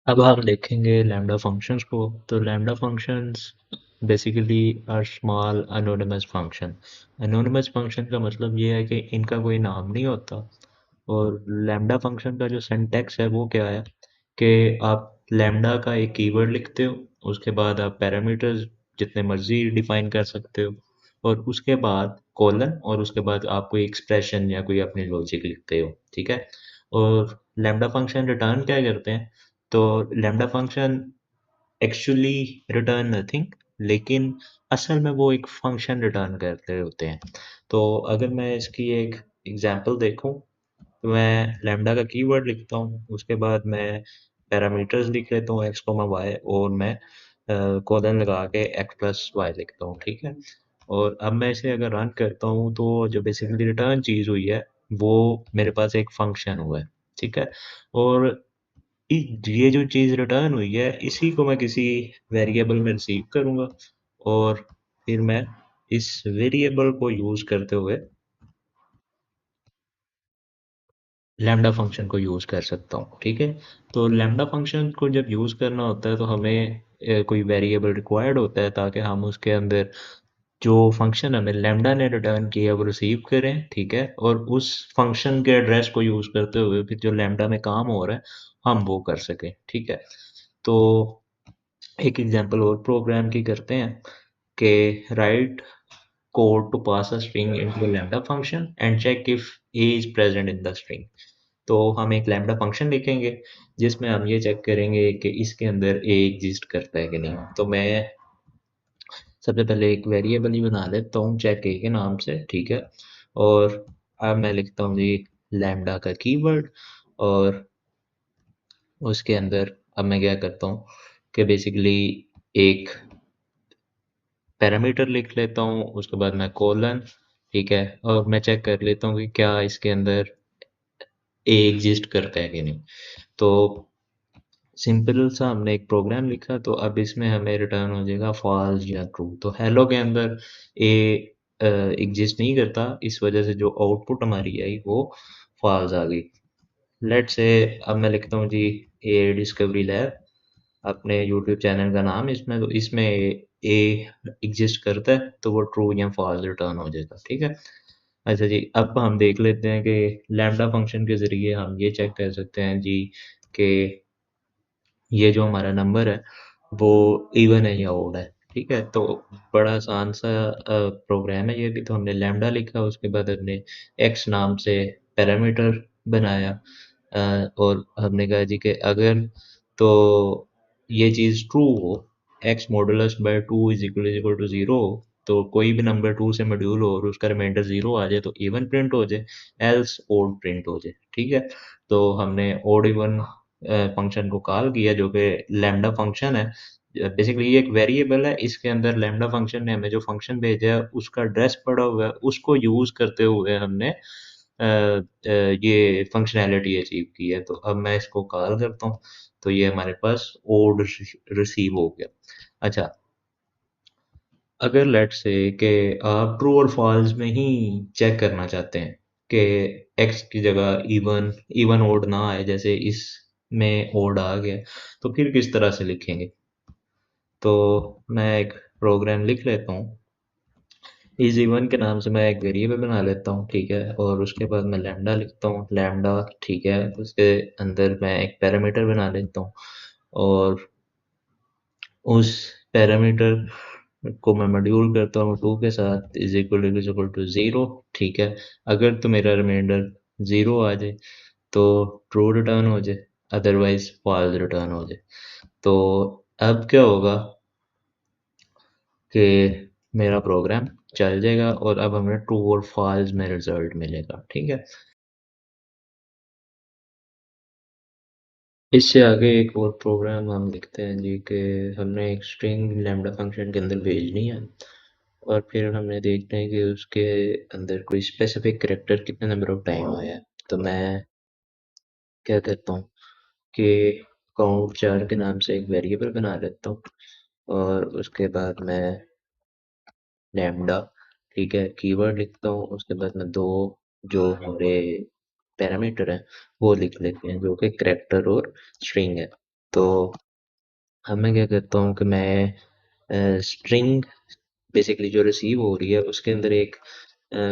अब हम देखेंगे लैम्ब्डा फंक्शंस को। तो lambda functions basically are small anonymous function. Anonymous function का मतलब ये है कि इनका कोई नाम नहीं होता। और लैम्ब्डा फंक्शन का जो सिंटैक्स है वो क्या है कि आप लैम्ब्डा का एक कीवर्ड लिखते हो, उसके बाद आप पैरामीटर्स जितने मर्जी डिफाइन कर सकते हो, और उसके बाद कॉलन, और उसके बाद आप कोई एक्सप्रेशन या कोई अपनी लॉजिक लिखते हो, ठीक है। और लैम्ब्डा फंक्शन रिटर्न क्या करते हैं? तो lambda function actually return nothing, लेकिन असल में वो एक फंक्शन रिटर्न करते होते हैं। तो अगर मैं इसकी एक एग्जांपल देखूं, तो मैं लैम्ब्डा का कीवर्ड लिखता हूँ, उसके बाद मैं पैरामीटर्स लिख लेता हूँ एक्स कोमा वाई, और मैं कोलन लगा के एक्स प्लस वाई लिखता हूँ, ठीक है। और अब मैं इसे अगर रन करता हूँ तो जो बेसिकली रिटर्न चीज़ हुई है वो मेरे पास एक फंक्शन हुआ है, ठीक है। और ये जो चीज़ रिटर्न हुई है इसी को मैं किसी वेरिएबल में रिसीव करूँगा, और फिर मैं इस वेरिएबल को यूज़ करते हुए लैम्ब्डा फंक्शन को यूज़ कर सकता हूँ, ठीक है। तो लैम्ब्डा फंक्शन को जब यूज़ करना होता है तो हमें कोई वेरिएबल रिक्वायर्ड होता है ताकि हम उसके अंदर जो फंक्शन हमें लैम्ब्डा ने रिटर्न किया वो रिसीव करें, ठीक है। और उस फंक्शन के एड्रेस को यूज़ करते हुए फिर जो लैम्ब्डा में काम हो रहा है हम वो कर सकें, ठीक है। तो एक एग्जांपल और प्रोग्राम की करते हैं कि right code to pass a string into a lambda function and check if a is present in the string। तो हम एक लैम्ब्डा फंक्शन लिखेंगे जिसमें हम ये चेक करेंगे कि इसके अंदर ए एग्जिस्ट करता है कि नहीं। तो मैं सबसे पहले एक वेरिएबल ही बना लेता हूँ चेक ए के नाम से, ठीक है। और अब मैं लिखता हूँ जी लैम्ब्डा का कीवर्ड, और उसके अंदर अब मैं क्या करता हूँ कि बेसिकली एक पैरामीटर लिख लेता हूँ, उसके बाद मैं कोलन, ठीक है। और मैं चेक कर लेता हूँ कि क्या इसके अंदर ए एग्जिस्ट करता है कि नहीं। तो सिंपल सा हमने एक प्रोग्राम लिखा, तो अब इसमें हमें रिटर्न हो जाएगा फॉल्स या ट्रू। तो हेलो के अंदर ए एग्जिस्ट नहीं करता, इस वजह से जो आउटपुट हमारी आई वो फॉल्स आ गई। लेट्स से अब मैं लिखता हूँ जी ए डिस्कवरी लैब, अपने यूट्यूब चैनल का नाम इसमें, तो इसमें ए एग्जिस्ट करता है तो वो ट्रू या फॉल्स रिटर्न हो जाएगा, ठीक है। अच्छा जी, अब हम देख लेते हैं कि लैम्ब्डा फंक्शन के ज़रिए हम ये चेक कर सकते हैं जी कि ये जो हमारा नंबर है वो इवन है या ओड है, ठीक है। तो बड़ा आसान सा प्रोग्राम है ये भी। तो हमने लैम्ब्डा लिखा, उसके बाद हमने एक्स नाम से पैरामीटर बनाया, और हमने कहा जी कि अगर तो ये चीज़ ट्रू हो, x modulus by two is equal to zero, तो कोई भी नंबर टू से मॉड्यूल हो और उसका रिमाइंडर ज़ीरो आ जाए तो इवन प्रिंट हो जाए, एल्स ओड प्रिंट हो जाए, ठीक है। तो हमने ओड इवन फंक्शन को कॉल किया जो कि लैम्ब्डा फंक्शन है। बेसिकली ये एक वेरिएबल है, इसके अंदर लैम्ब्डा फंक्शन ने हमें जो फंक्शन भेजा है उसका एड्रेस पड़ा हुआ है, उसको यूज़ करते हुए हमने ये फंक्शनैलिटी अचीव की है। तो अब मैं इसको कॉल करता हूँ, तो ये हमारे पास ओड रिसीव हो गया। अच्छा, अगर लेट्स से कि आप ट्रू और फॉल्स में ही चेक करना चाहते हैं कि एक्स की जगह इवन इवन ओड ना आए, जैसे इसमें ओड आ गया, तो फिर किस तरह से लिखेंगे? तो मैं एक प्रोग्राम लिख लेता हूँ, इस इवन के नाम से मैं एक वेरिएबल बना लेता हूँ, ठीक है। और उसके बाद मैं लैम्डा लिखता हूँ, लैम्डा, ठीक है। उसके अंदर मैं एक पैरामीटर बना लेता हूँ, और उस पैरामीटर को मैं मॉड्यूल करता हूँ टू के साथ, इज इक्वल टू ज़ीरो, ठीक है। अगर तो मेरा रिमाइंडर ज़ीरो आ जाए तो ट्रू रिटर्न हो जाए, अदरवाइज फॉल्स रिटर्न हो जाए। तो अब क्या होगा कि मेरा प्रोग्राम चल जाएगा और अब हमें ट्रू और फॉल्स में रिजल्ट मिलेगा, ठीक है। इससे आगे एक और प्रोग्राम हम लिखते हैं जी कि हमने एक स्ट्रिंग लैम्ब्डा फंक्शन के अंदर भेजनी है, और फिर हमने देखना है कि उसके अंदर कोई स्पेसिफिक कैरेक्टर कितने नंबर ऑफ टाइम आया है। तो मैं क्या करता हूँ कि काउंट चार के नाम से एक वेरिएबल बना लेता हूँ, और उसके बाद मैं लैम्डा, ठीक है, कीवर्ड लिखता हूँ। उसके बाद में दो जो हमारे पैरामीटर हैं वो लिख लेते हैं जो कि कैरेक्टर और स्ट्रिंग है। तो अब मैं क्या करता हूँ कि मैं स्ट्रिंग बेसिकली जो रिसीव हो रही है उसके अंदर एक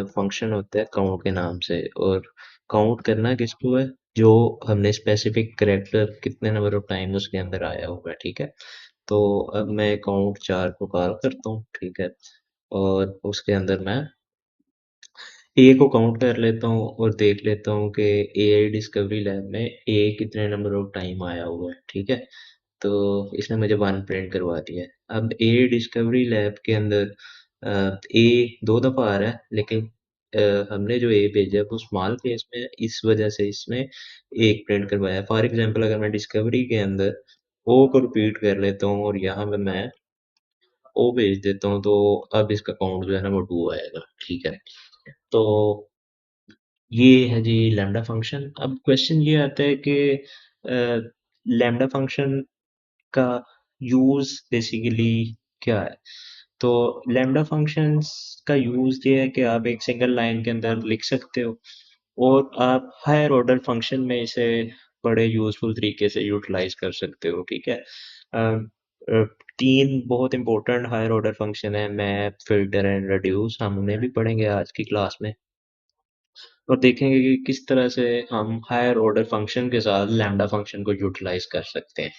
फंक्शन होता है काउंट के नाम से, और काउंट करना किसको है, जो हमने स्पेसिफिक करेक्टर कितने नंबर ऑफ टाइम उसके अंदर आया हुआ है, ठीक है। तो अब मैं काउंट 4 को कॉल करता हूँ, ठीक है, और उसके अंदर मैं ए को काउंट कर लेता हूँ और देख लेता हूँ कि एआई डिस्कवरी लैब में ए कितने नंबर ऑफ टाइम आया हुआ है, ठीक है। तो इसने मुझे 1 प्रिंट करवा दिया है। अब ए डिस्कवरी लैब के अंदर ए 2 दफ़ा आ रहा है, लेकिन हमने जो ए भेजा है वो स्मॉल केस में है, इस वजह से इसमें 1 प्रिंट करवाया है। फॉर एग्ज़ाम्पल अगर मैं डिस्कवरी के अंदर ओ को रिपीट कर लेता हूँ और यहाँ पे मैं ओ भेज देता हूँ, तो अब इसका काउंट जो है ना वो 2 आएगा, ठीक है। तो ये है जी लैम्ब्डा फंक्शन। अब क्वेश्चन ये आता है कि लैम्ब्डा फंक्शन का यूज़ बेसिकली क्या है? तो लैम्ब्डा फंक्शंस का यूज़ ये है कि आप एक सिंगल लाइन के अंदर लिख सकते हो, और आप हायर ऑर्डर फंक्शन में इसे बड़े यूज़फुल तरीके से यूटिलाइज़ कर सकते हो, ठीक है। अ, 3 बहुत इंपॉर्टेंट हायर ऑर्डर फंक्शन है, मैप, फिल्टर एंड रिड्यूस, हम उन्हें भी पढ़ेंगे आज की क्लास में, और देखेंगे कि किस तरह से हम हायर ऑर्डर फंक्शन के साथ लैम्ब्डा फंक्शन को यूटिलाइज़ कर सकते हैं।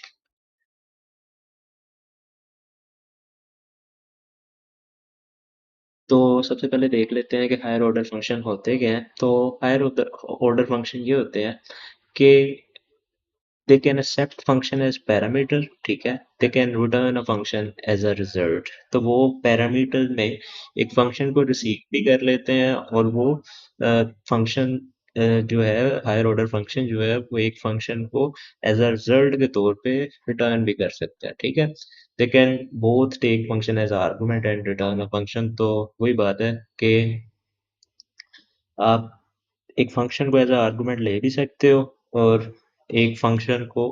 तो सबसे पहले देख लेते हैं कि हायर ऑर्डर फंक्शन होते क्या हैं। तो हायर ऑर्डर ऑर्डर फंक्शन ये होते हैं कि they can accept function as parameter, ठीक है, they can return a function as a result। तो वो पैरामीटर में एक फंक्शन को रिसीव भी कर लेते हैं, और वो फंक्शन जो है हायर ऑर्डर फंक्शन जो है वो एक फंक्शन को एज अ रिजल्ट के तौर पे रिटर्न भी कर सकते हैं, ठीक है। They can both take function as argument and return a function. तो वही बात है कि आप एक फंक्शन को एज अ आर्गुमेंट ले भी सकते हो, और एक फंक्शन को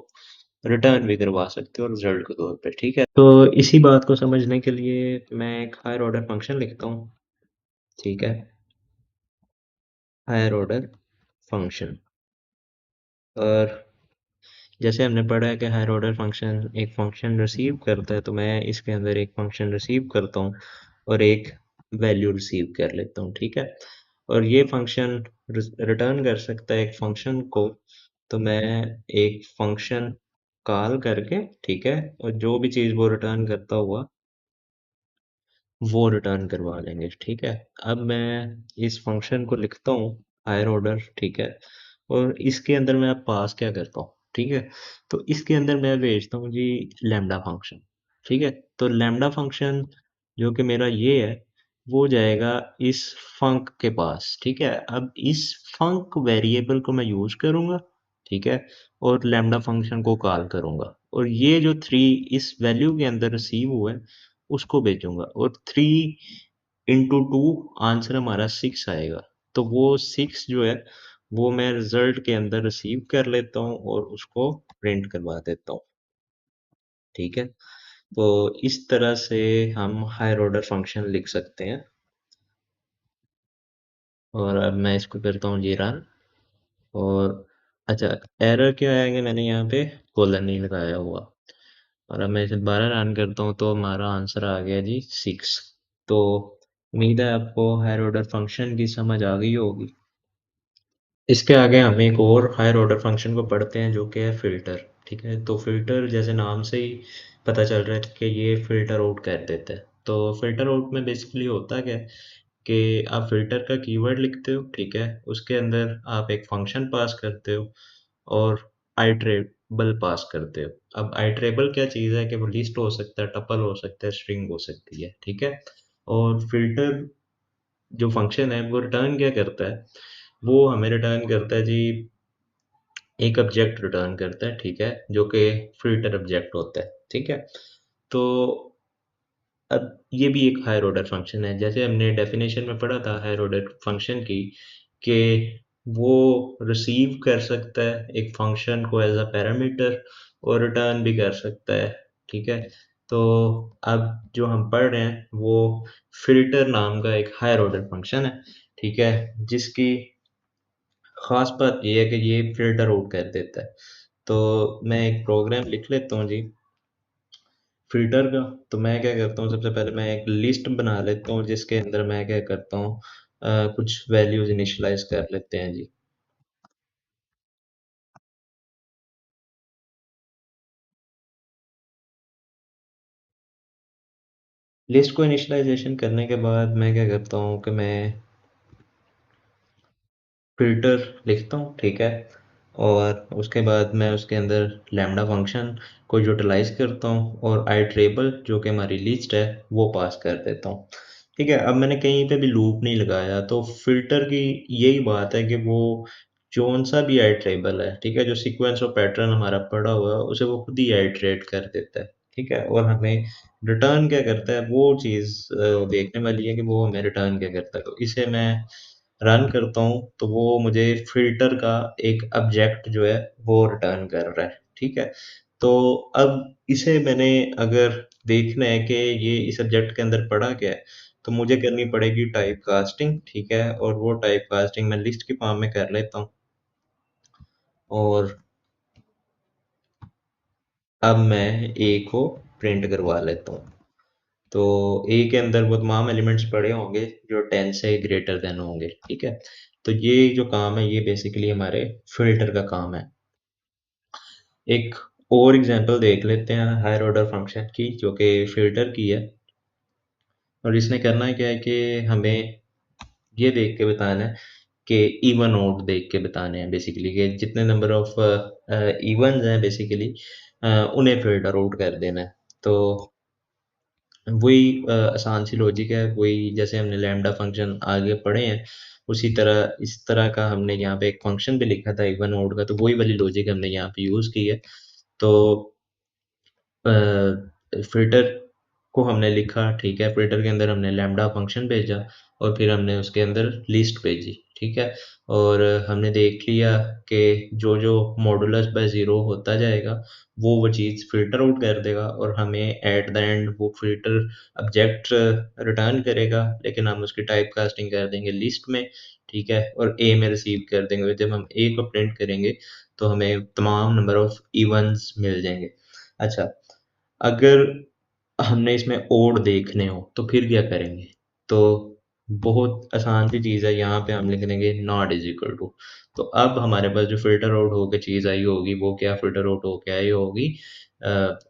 रिटर्न भी करवा सकते हो रिजल्ट के तौर पे, ठीक है। तो इसी बात को समझने के लिए मैं एक हायर ऑर्डर फंक्शन लिखता हूँ, ठीक है, हायर ऑर्डर फंक्शन। और जैसे हमने पढ़ा है कि हायर ऑर्डर फंक्शन एक फंक्शन रिसीव करता है, तो मैं इसके अंदर एक फंक्शन रिसीव करता हूँ और एक वैल्यू रिसीव कर लेता हूँ, ठीक है। और ये फंक्शन रिटर्न कर सकता है एक फंक्शन को, तो मैं एक फंक्शन कॉल करके, ठीक है, और जो भी चीज़ वो रिटर्न करता हुआ वो रिटर्न करवा लेंगे, ठीक है। अब मैं इस फंक्शन को लिखता हूँ हायर ऑर्डर, ठीक है, और इसके अंदर मैं अब पास क्या करता हूँ, ठीक है। तो इसके अंदर मैं भेजता हूँ जी लैम्ब्डा फंक्शन, ठीक है। तो लैम्ब्डा फंक्शन जो कि मेरा ये है, वो जाएगा इस फंक के पास, ठीक है। अब इस फंक वेरिएबल को मैं यूज करूंगा, ठीक है, और लैम्ब्डा फंक्शन को कॉल करूंगा, और ये जो 3 इस वैल्यू के अंदर रिसीव हुआ है उसको भेजूंगा, और 3 इंटू 2 आंसर हमारा 6 आएगा। तो वो 6 जो है वो मैं रिजल्ट के अंदर रिसीव कर लेता हूँ और उसको प्रिंट करवा देता हूँ, ठीक है। तो इस तरह से हम हायर ऑर्डर फंक्शन लिख सकते हैं। और अब मैं इसको करता हूँ जी रन। और अच्छा, एरर क्या है कि मैंने यहाँ पे कोलन नहीं लगाया हुआ, और अब मैं इसे दोबारा रन करता हूँ तो हमारा आंसर आ गया जी 6। तो उम्मीद है आपको हायर ऑर्डर फंक्शन की समझ आ गई होगी। इसके आगे हम एक और हायर ऑर्डर फंक्शन को पढ़ते हैं जो कि है फिल्टर, ठीक है। तो फिल्टर जैसे नाम से ही पता चल रहा है कि ये फिल्टर आउट कर देता है। तो फिल्टर आउट में बेसिकली होता क्या है कि आप फिल्टर का कीवर्ड लिखते हो, ठीक है, उसके अंदर आप एक फंक्शन पास करते हो और आइटरेबल पास करते हो। अब आइटरेबल क्या चीज़ है कि वो लिस्ट हो सकता है, टपल हो सकता है, स्ट्रिंग हो सकती है, ठीक है। और फिल्टर जो फंक्शन है वो रिटर्न क्या करता है, वो हमें रिटर्न करता है जी एक ऑब्जेक्ट रिटर्न करता है, ठीक है, जो कि फिल्टर ऑब्जेक्ट होता है, ठीक है। तो अब ये भी एक हायर ऑर्डर फंक्शन है, जैसे हमने डेफिनेशन में पढ़ा था हायर ऑर्डर फंक्शन की, कि वो रिसीव कर सकता है एक फंक्शन को एज अ पैरामीटर और रिटर्न भी कर सकता है, ठीक है। तो अब जो हम पढ़ रहे हैं वो फिल्टर नाम का एक हायर ऑर्डर फंक्शन है, ठीक है, जिसकी खास बात ये है कि ये फिल्टर आउट कर देता है। तो मैं एक प्रोग्राम लिख लेता हूँ जी फ़िल्टर का। तो मैं क्या करता हूँ सबसे पहले मैं एक लिस्ट बना लेता हूँ जिसके अंदर मैं क्या करता हूँ कुछ वैल्यूज़ इनिशियलाइज़ कर लेते हैं जी। लिस्ट को इनिशियलाइज़ेशन करने के बाद मैं क्या करता हूँ कि मैं फ़िल्टर लिखता हूँ, ठीक है? और उसके बाद मैं उसके अंदर लैम्ब्डा फ़ंक्शन को यूटिलाइज़ करता हूँ और आइटरेबल जो कि हमारी लिस्ट है, वो पास कर देता हूँ। ठीक है? अब मैंने कहीं पे भी लूप नहीं लगाया, तो फ़िल्टर की यही बात है कि वो जौन-सा भी आइटरेबल है, ठीक है? जो सीक्वेंस ऑफ पैटर्न हमारा पड़ा हुआ है, उसे वो खुद ही आइटरेट कर देता है, ठीक है? और हमें रिटर्न क्या करता है, वो चीज़ देखने वाली है कि वो हमें रिटर्न क्या करता है। तो इसे मैं रन करता हूँ, तो वो मुझे फ़िल्टर का एक ऑब्जेक्ट जो है, वो रिटर्न कर रहा है, ठीक है? तो अब इसे मैंने अगर देखना है कि ये इस ऑब्जेक्ट के अंदर पड़ा क्या है, तो मुझे करनी पड़ेगी टाइप कास्टिंग, ठीक है? और वो टाइप कास्टिंग मैं लिस्ट के फॉर्म में कर लेता हूँ और अब मैं ए को प्रिंट करवा लेता हूँ। तो ए के अंदर वो तमाम एलिमेंट्स पड़े होंगे जो 10 से ग्रेटर देन होंगे, ठीक है? तो ये जो काम है, ये बेसिकली हमारे फ़िल्टर का काम है। एक और एग्ज़ाम्पल देख लेते हैं हायर ऑर्डर फंक्शन की जो कि फ़िल्टर की है और इसने करना क्या है कि हमें ये देख के बताना है कि इवन ऑड देख के बताने हैं बेसिकली कि जितने नंबर ऑफ इवन्स हैं बेसिकली उन्हें फ़िल्टर आउट कर देना है। तो वही आसान सी लॉजिक है, वही जैसे हमने लैम्ब्डा फ़ंक्शन आगे पढ़े हैं, उसी तरह इस तरह का हमने यहाँ पे एक फ़ंक्शन भी लिखा था इवन ऑड का, तो वही वाली लॉजिक हमने यहाँ पे यूज़ की है। तो अ, फ़िल्टर को हमने लिखा, ठीक है, फ़िल्टर के अंदर हमने लैम्ब्डा फ़ंक्शन भेजा और फिर हमने उसके अंदर लिस्ट भेजी, ठीक है? और हमने देख लिया कि जो-जो मॉडुलस बाय 0 होता जाएगा, वो चीज़ फ़िल्टर आउट कर देगा और हमें एट द एंड वो फ़िल्टर ऑब्जेक्ट रिटर्न करेगा, लेकिन हम उसकी टाइप कास्टिंग कर देंगे लिस्ट में, ठीक है? और ए में रिसीव कर देंगे। जब हम ए को प्रिंट करेंगे, तो हमें तमाम नंबर ऑफ इवन्स मिल जाएँगे। अच्छा, अगर हमने इसमें ओड देखने हो तो फिर क्या करेंगे? तो बहुत आसान सी चीज़ है, यहाँ पे हम लिख देंगे नॉट इज़ इक्वल टू। तो अब हमारे पास जो फ़िल्टर आउट होके चीज़ आई होगी वो क्या फ़िल्टर आउट होके आई होगी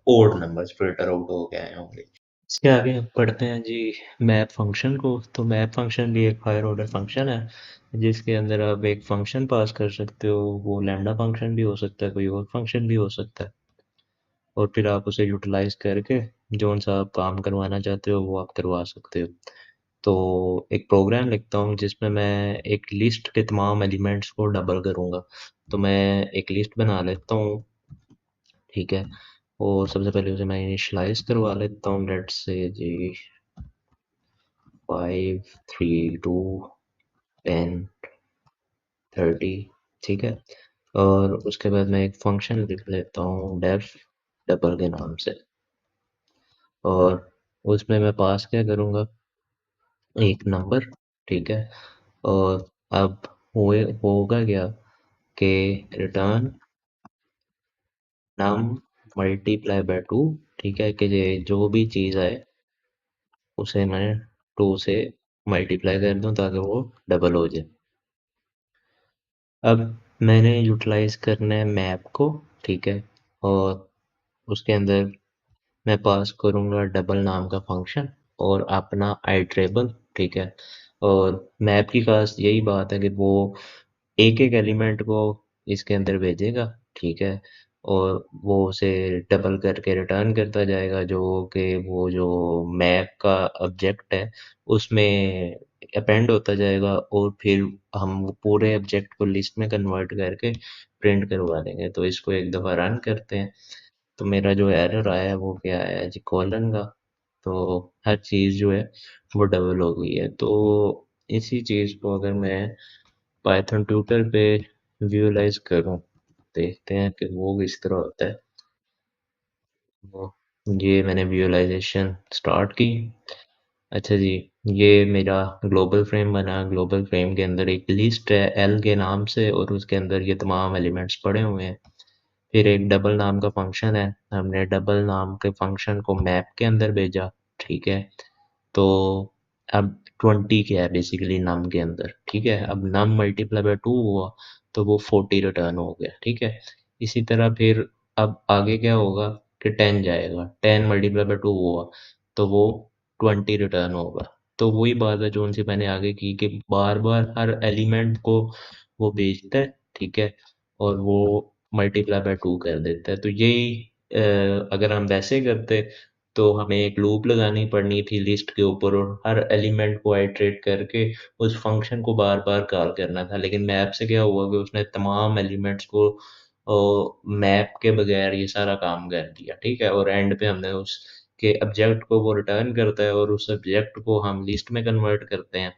ओड नंबर्स फ़िल्टर आउट होके आए होंगे। इसके आगे हम पढ़ते हैं जी मैप फ़ंक्शन को। तो मैप फ़ंक्शन भी एक हायर ऑर्डर फ़ंक्शन है, जिसके अंदर आप एक फ़ंक्शन पास कर सकते हो, वो लैम्ब्डा फ़ंक्शन भी हो सकता है, कोई और फ़ंक्शन भी हो सकता है। और फिर आप उसे यूटिलाइज़ करके जौन-सा आप काम करवाना चाहते हो वो आप करवा सकते हो। तो एक प्रोग्राम लिखता हूँ जिसमें मैं एक लिस्ट के तमाम एलिमेंट्स को डबल करूँगा। तो मैं एक लिस्ट बना लेता हूँ, ठीक है? और सबसे पहले उसे मैं इनिशियलाइज़ करवा लेता हूँ लेट्स से जी 5, 3, 2, 10, 30, ठीक है? और उसके बाद मैं एक फ़ंक्शन लिख लेता हूँ डेफ डबल के नाम से और उसमें मैं पास क्या करूँगा एक नंबर, ठीक है? और अब हुए होगा क्या कि रिटर्न नम मल्टीप्लाई बाय 2, ठीक है? कि ये जो भी चीज़ आए उसे मैं 2 से मल्टीप्लाई कर दूँ ताकि वो डबल हो जाए। अब मैंने यूटिलाइज़ करना है मैप को, ठीक है? और उसके अंदर मैं पास करूँगा डबल नाम का फ़ंक्शन और अपना आइटरेबल, ठीक है? और मैप की ख़ास यही बात है कि वो एक-एक एलिमेंट को इसके अंदर भेजेगा, ठीक है? और वो उसे डबल करके रिटर्न करता जाएगा जो कि वो जो मैप का ऑब्जेक्ट है, उसमें अपेंड होता जाएगा और फिर हम वो पूरे ऑब्जेक्ट को लिस्ट में कन्वर्ट करके प्रिंट करवा देंगे। तो इसको एक दफ़ा रन करते हैं, तो मेरा जो एरर आया है वो क्या आया है जी कोलन का। तो हर चीज़ जो है वो डबल हो गई है। तो इसी चीज़ को अगर मैं पाइथन ट्यूटर पे विजुअलाइज़ करूँ, देखते हैं कि वो किस तरह होता है। वो ये मैंने विजुअलाइज़ेशन स्टार्ट की। अच्छा जी, ये मेरा ग्लोबल फ्रेम बना। ग्लोबल फ्रेम के अंदर एक लिस्ट है एल के नाम से और उसके अंदर ये तमाम एलिमेंट्स पड़े हुए हैं। फिर एक डबल नाम का फंक्शन है, हमने डबल नाम के फंक्शन को मैप के अंदर भेजा, ठीक है। तो अब 20 क्या है बेसिकली नम के अंदर, ठीक है। अब नम मल्टीप्लाई बाय 2 हुआ तो वो 40 रिटर्न हो गया, ठीक है। इसी तरह फिर अब आगे क्या होगा कि 10 जाएगा, 10 मल्टीप्लाई बाय 2 हुआ तो वो 20 रिटर्न होगा। तो वही बात है जो उनसे मैंने आगे की कि बार बार हर एलिमेंट को वो भेजता है, ठीक है, और वो मल्टीप्लाई बाय 2 कर देता है। तो यही अगर हम वैसे करते तो हमें एक लूप लगानी पड़नी थी लिस्ट के ऊपर और हर एलिमेंट को आइटरेट करके उस फंक्शन को बार बार कॉल करना था। लेकिन मैप से क्या हुआ कि उसने तमाम एलिमेंट्स को मैप के बगैर ये सारा काम कर दिया, ठीक है। और एंड पे हमने उसके ऑब्जेक्ट को वो रिटर्न करता है और उस ऑब्जेक्ट को हम लिस्ट में कन्वर्ट करते हैं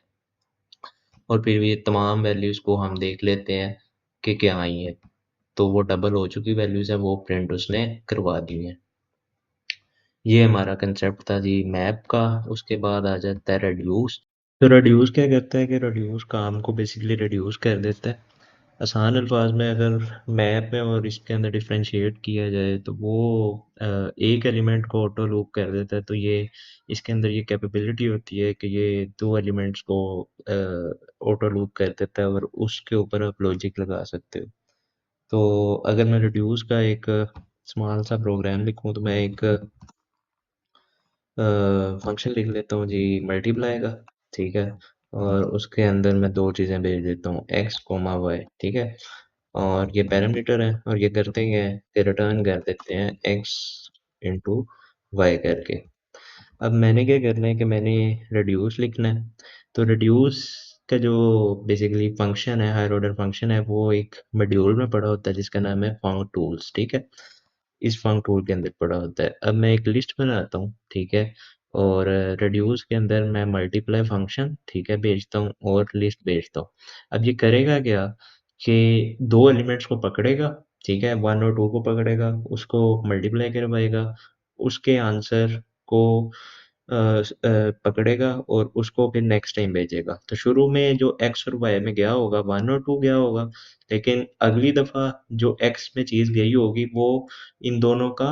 और फिर ये तमाम वैल्यूज को हम देख लेते हैं कि क्या आई है। तो वो डबल हो चुकी वैल्यूज है वो प्रिंट उसने करवा दी है। ये हमारा कंसेप्ट था जी मैप का। उसके बाद आ जाता है रिड्यूस। तो रिड्यूस क्या करता है कि रिड्यूस काम को बेसिकली रिड्यूस कर देता है। आसान अल्फाज में अगर मैप में और इसके अंदर डिफरेंशिएट किया जाए तो वो एक एलिमेंट को ऑटो लूप कर देता है। तो ये इसके अंदर ये कैपेबिलिटी होती है कि ये दो एलिमेंट्स को ऑटो लूप कर देता है और उसके ऊपर आप लॉजिक लगा सकते हो। तो अगर मैं रिड्यूस का एक स्मॉल सा प्रोग्राम लिखूं तो मैं एक फंक्शन लिख लेता हूँ जी मल्टीप्लाई का, ठीक है। और उसके अंदर मैं दो चीज़ें भेज देता हूँ एक्स कोमा वाई, ठीक है। और ये पैरामीटर है और ये करते क्या है कि रिटर्न कर देते हैं एक्स इंटू वाई करके। अब मैंने क्या करना है कि मैंने रिड्यूस लिखना है। तो रिड्यूस का जो बेसिकली फंक्शन है हायर ऑर्डर फंक्शन है वो एक मॉड्यूल में पड़ा होता है जिसका नाम है फंक टूल्स, ठीक है। इस फंक टूल के अंदर पड़ा होता है। अब मैं एक लिस्ट बनाता हूँ, ठीक है। और रिड्यूस के अंदर मैं मल्टीप्लाई फंक्शन, ठीक है, भेजता हूँ और लिस्ट भेजता हूँ। अब ये करेगा क्या कि दो एलिमेंट्स को पकड़ेगा, ठीक है, वन और टू को पकड़ेगा, उसको मल्टीप्लाई करवाएगा, उसके आंसर को पकड़ेगा और उसको फिर नेक्स्ट टाइम भेजेगा। तो शुरू में जो एक्स और वाई में गया होगा वन और टू गया होगा, लेकिन अगली दफ़ा जो एक्स में चीज़ गई होगी वो इन दोनों का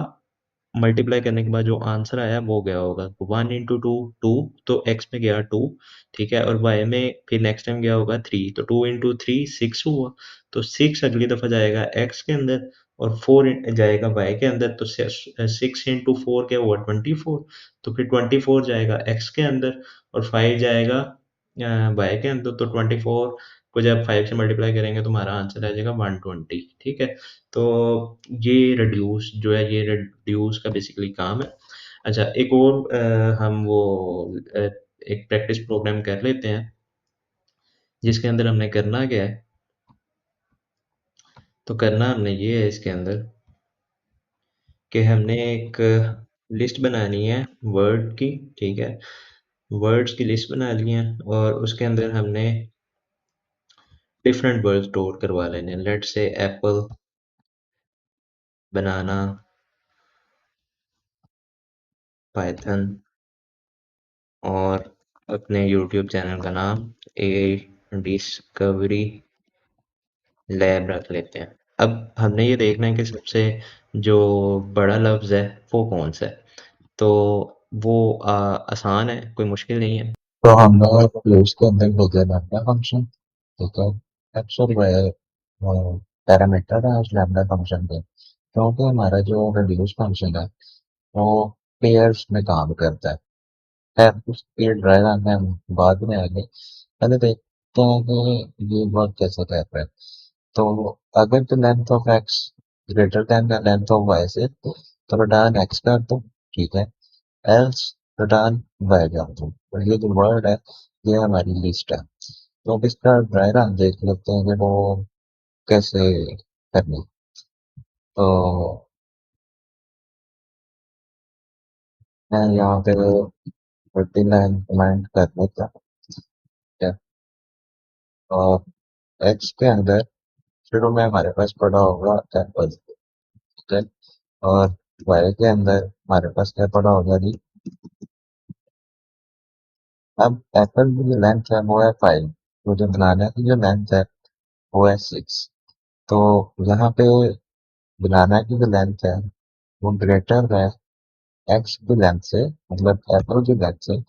मल्टीप्लाई करने के बाद जो आंसर आया वो गया होगा। वन इंटू टू टू, तो एक्स में गया टू, ठीक है। और वाई में फिर नेक्स्ट टाइम गया होगा थ्री, तो टू इंटू थ्री सिक्स हुआ। तो सिक्स अगली दफ़ा जाएगा एक्स के अंदर और फोर जाएगा वाई के अंदर। तो सिक्स इंटू फोर क्या हुआ 24। तो फिर 24 जाएगा एक्स के अंदर और फाइव जाएगा वाई के अंदर। तो 24 को जब फाइव से मल्टीप्लाई करेंगे तो हमारा आंसर आ जाएगा 120, ठीक है। तो ये रिड्यूस जो है ये रिड्यूस का बेसिकली काम है। अच्छा एक और हम वो एक प्रैक्टिस प्रोग्राम कर लेते हैं जिसके अंदर हमने करना क्या है। तो करना हमने ये है इसके अंदर कि हमने एक लिस्ट बनानी है वर्ड की, ठीक है। वर्ड्स की लिस्ट बना ली है और उसके अंदर हमने डिफरेंट वर्ड स्टोर करवा लेने हैं। Let's say Apple, banana, Python और अपने यूट्यूब चैनल का नाम ए डिस्कवरी लैब रख लेते हैं। अब हमने ये देखना है कि सबसे जो बड़ा लफ्ज़ है वो कौन सा है। तो वो आसान है, कोई मुश्किल नहीं है। तो हमने प्लेस के अंदर भेजा लैम्डा फंक्शन, ठीक है। एक्स और वाई पैरामीटर है उस लैम्डा फंक्शन के, क्योंकि हमारा जो रिड्यूस फंक्शन है वो पेयर्स में काम करता है। खैर उस पेयर ड्राइवर में हम बाद में आगे पहले देखते हैं कि ये वर्क कैसे कर रहा है। तो अगर the length of x greater than the length of y से तो रिटर्न एक्स कर दो, ठीक है। एल्स रिटर्न वाई कर दो। और ये जो वर्ड है ये हमारी लिस्ट है। तो अब इसका ड्रायग्राम देख लेते हैं कि वो कैसे करनी। तो मैं यहाँ पे मल्टी लाइन कमेंट कर लेता हूँ, ठीक है। और एक्स के अंदर शुरू में हमारे पास पड़ा होगा एप्पल, ठीक है। और वाई के अंदर हमारे पास क्या पड़ा होगा जी। अब एप्पल की जो लेंथ है वो है 5, तो जो बनाना की जो लेंथ है वो है 6। तो यहाँ पे बनाना की जो लेंथ है वो ग्रेटर है एक्स की लेंथ से, मतलब एप्पल की लेंथ से।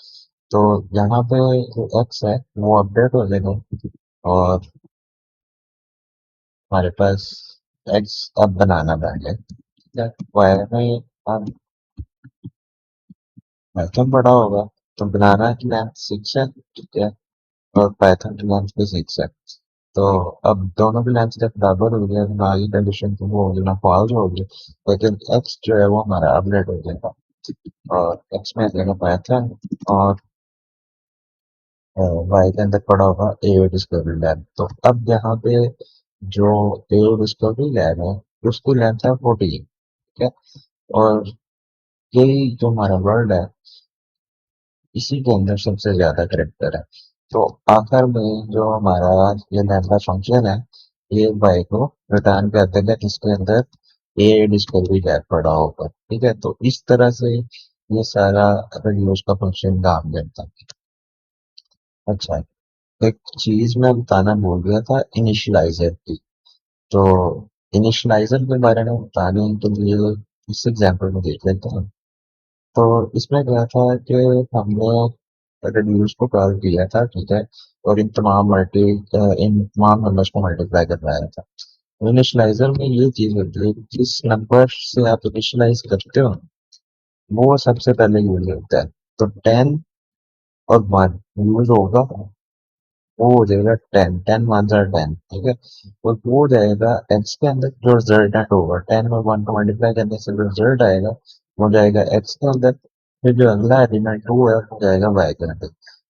तो यहाँ पे जो एक्स है वो अपडेट हो जाएगा, और हमारे पास एक्स अब बनाना बैठ है। वाई में हम पाइथन पढ़ा होगा, तो बनाना की लेंथ 6 है, ठीक है, और पाइथन की लेंथ भी 6 है। तो अब दोनों की लेंथ जब बराबर हो गया, ना ये कंडीशन तो वो होगी ना फॉल्स होगी, लेकिन एक्स जो है वो हमारा अपडेट हो जाएगा, और एक्स में आ जाएगा पाइथन, और वाई के अंदर पड़ा होगा एओ डिस्कवरी लैब। तो अब यहाँ पे जो एओ डिस्कवरी लैब है उसकी लेंथ है 14, ठीक है, और यही जो हमारा वर्ल्ड है इसी के अंदर सबसे ज्यादा करेक्टर है। तो आखिर में जो हमारा ये लैम्बडा फंक्शन है, ये वाई को रिटर्न कर देगा इसके अंदर ए डिस्कवरी लैब पड़ा होगा, ठीक है। तो इस तरह से ये सारा रिड्यूस का फंक्शन काम करता है। अच्छा, एक चीज मैं बताना भूल गया था इनिशियलाइजर की। तो इनिशियलाइजर के बारे में बताने के लिए इस एग्जांपल में देख लेते हैं। तो इसमें क्या था कि हमने रिड्यूस को कॉल किया था, ठीक है, और इन तमाम नंबर्स को मल्टीप्लाई करवाया था। इनिशियलाइजर में ये चीज होती है कि जिस नंबर से आप इनिशियलाइज करते हो वो सबसे पहले यूज होता है। तो 10 और 1 यूज होगा, वो हो जाएगा 10, 10 1 are 10, ठीक है। और वो हो जाएगा एक्स के अंदर जो रिजल्टेंट होगा, 10 और 1 को मल्टीप्लाई करने से जो रिजल्ट आएगा वो जाएगा एक्स के अंदर। फिर जो अगला एलिमेंट 2 है वो जाएगा वाई के अंदर।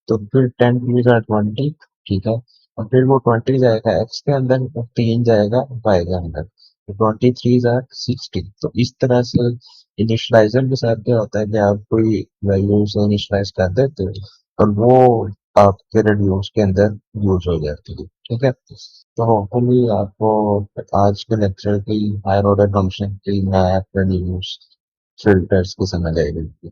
तो फिर 10 2 are 20, ठीक है, और फिर वो 20 जाएगा एक्स के अंदर और 3 जाएगा वाई के अंदर, तो 23 are 60। तो इस तरह से इनिशियलाइजर के साथ क्या होता है कि आप कोई वैल्यू से इनिशियलाइज कर देते हो और वो आपके रेडियोस के अंदर यूज हो जाती है, ठीक है। तो होपफुली आपको आज के लेक्चर की हायर ऑर्डर फंक्शन की मैथ रेडियोस फिल्टर्स की समझ आएगी।